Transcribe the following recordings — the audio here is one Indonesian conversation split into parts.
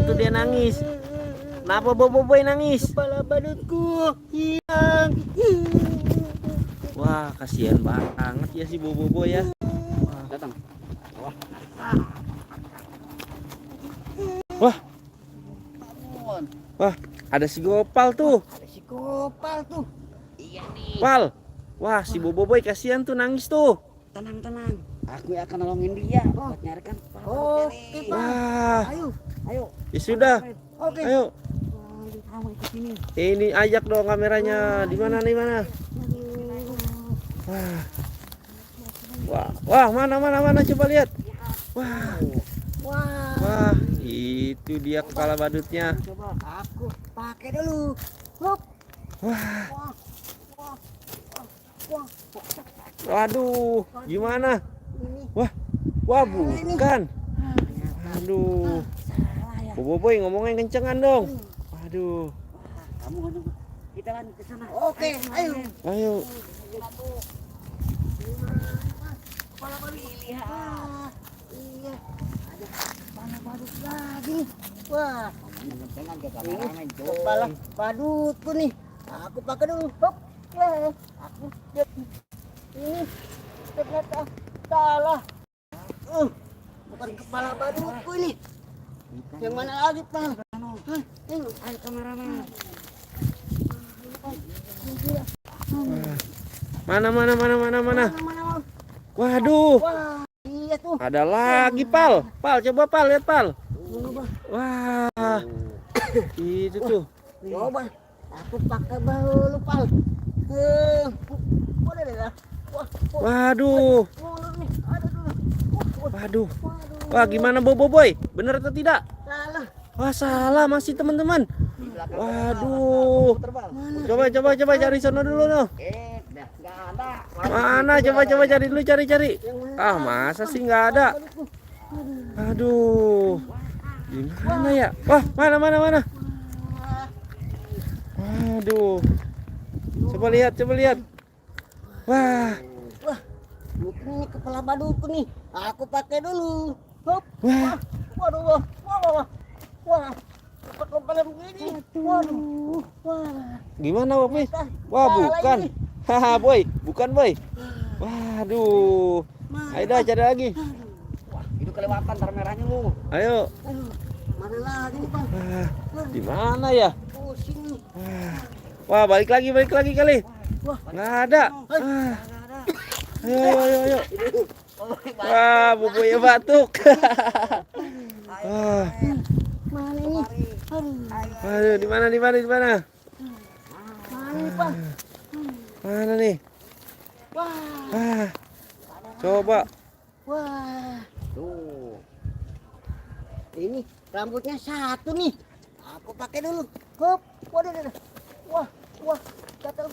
tuh dia nangis? Kenapa Boboiboy nangis? Kepala badutku hilang. Wah, kasihan banget ya si Boboiboy ya. Datang. Wah, wah, ada si Gopal tuh. Ada si Gopal tuh. Iya nih. Pal. Wah, si Boboiboy kasihan tuh nangis tuh. Tenang. Aku akan nolongin dia buat nyarikan. Oke, Pak. Wah, Ayo. ya sudah. Oke. Ayo. Kamu ikut sini. Ini ajak dong kameranya. Di mana nih mana? Wah, mana coba lihat. Wah, itu dia kepala badutnya. Coba aku pakai dulu. Hop. Wah. Waduh, gimana? Wah, bukan. Aduh. Boboiboy ngomongnya kencengan dong. Waduh. Kamu kita kan ke sana. Oke, ayo. Kepala badut. Lihat. Iya. Ada kepala badut lagi. Wah. Ini kepala badutku nih. Aku pakai dulu. Hop. Ya. Aku lihat. Ini ternyata salah. Bukan kepala badutku ini. Yang mana lagi, Pak? Ayo kameramen. Mana? Waduh. Wah, iya tuh. Ada lagi, Pal. Coba Pal, lihat Pal. Wah. Itu tuh. Coba. Aku pakai dulu, Pal. Waduh. Wah, gimana Boboiboy? Bener atau tidak? Salah. Wah, salah masih teman-teman. Waduh. Coba cari sono dulu noh. Mana coba cari dulu cari. Ah, masa sih nggak ada? Aduh. Gimana ya? Wah, mana? Aduh. Coba lihat. Wah. Ini kepala badutku nih. Aku pakai dulu. Hop. Wah. Waduh. Wah. Kepala begini. Waduh. Wah. Gimana, Boy? Wah, bukan. Haha, Boy. Bukan, Boy. Waduh. Ayo dah cari lagi. Wah, itu kelewatan tar merahnya lu. Ayo. Mana lagi nih, Bang? Di mana ya? Oh, sini. Wah, balik lagi kali. Nggak ada. Ayo. Wah, Boboiboy batuk. Mana ini? Aduh, di mana? Mana nih, Bang? Mana nih? Wah. Coba. Wah. Tuh. Ini rambutnya satu nih. Aku pakai dulu. Hop. Waduh. Wah. Gatal.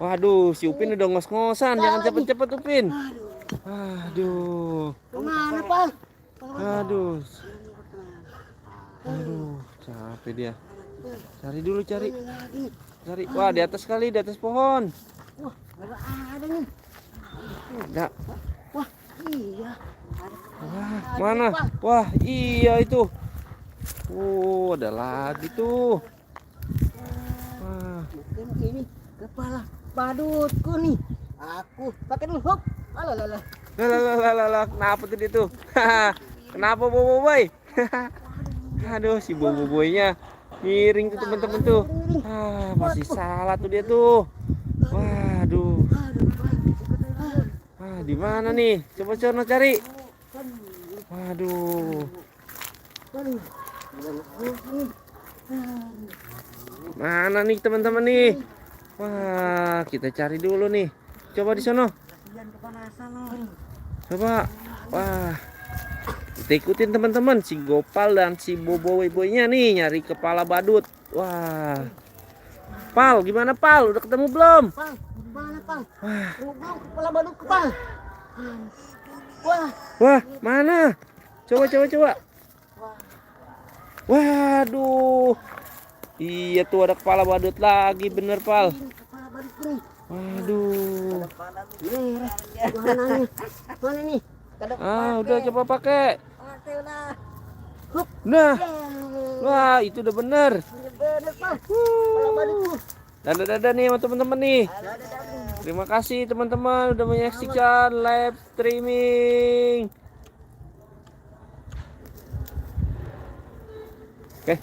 Waduh, si Upin udah ngos-ngosan. Jangan cepet-cepet, Upin. Aduh. Kemana, Pak? Aduh, capek dia. Cari dulu. Wah, di atas pohon. Wah, ada nih. Ada. Wah, iya. Wah, mana? Wah, iya itu. Oh, ada lagi tuh. Wah. Mungkin ini kepala badutku nih. Aku pakai dulu. Hop. Alah. Lah, kenapa tuh dia tuh? Kenapa Boboiboy? Aduh, si Boboiboynya miring tuh teman-teman tuh. Masih salah tuh dia tuh. Waduh. Di mana nih? Coba Corno cari. Waduh. Mana nih teman-teman nih? Wah, kita cari dulu nih. Coba di sono. Coba. Wah. Kita ikutin teman-teman si Gopal dan si Boboiboynya nih nyari kepala badut. Wah. Pal, gimana Pal? Udah ketemu belum? Pal, mana Pal? Belum kepala badutku, Pal. Wah, mana? Coba. Waduh. Iya tuh ada kepala badut lagi, bener Pal. Kepala badutku nih. Waduh. Mana nih? Udah coba pakai. Oke, udah. Hup. Nah, Yeay. wah itu udah bener. Bener, Bang. Pala badutku. Dadah-dadah nih sama teman-teman nih. Terima kasih teman-teman udah menyaksikan live streaming. Oke.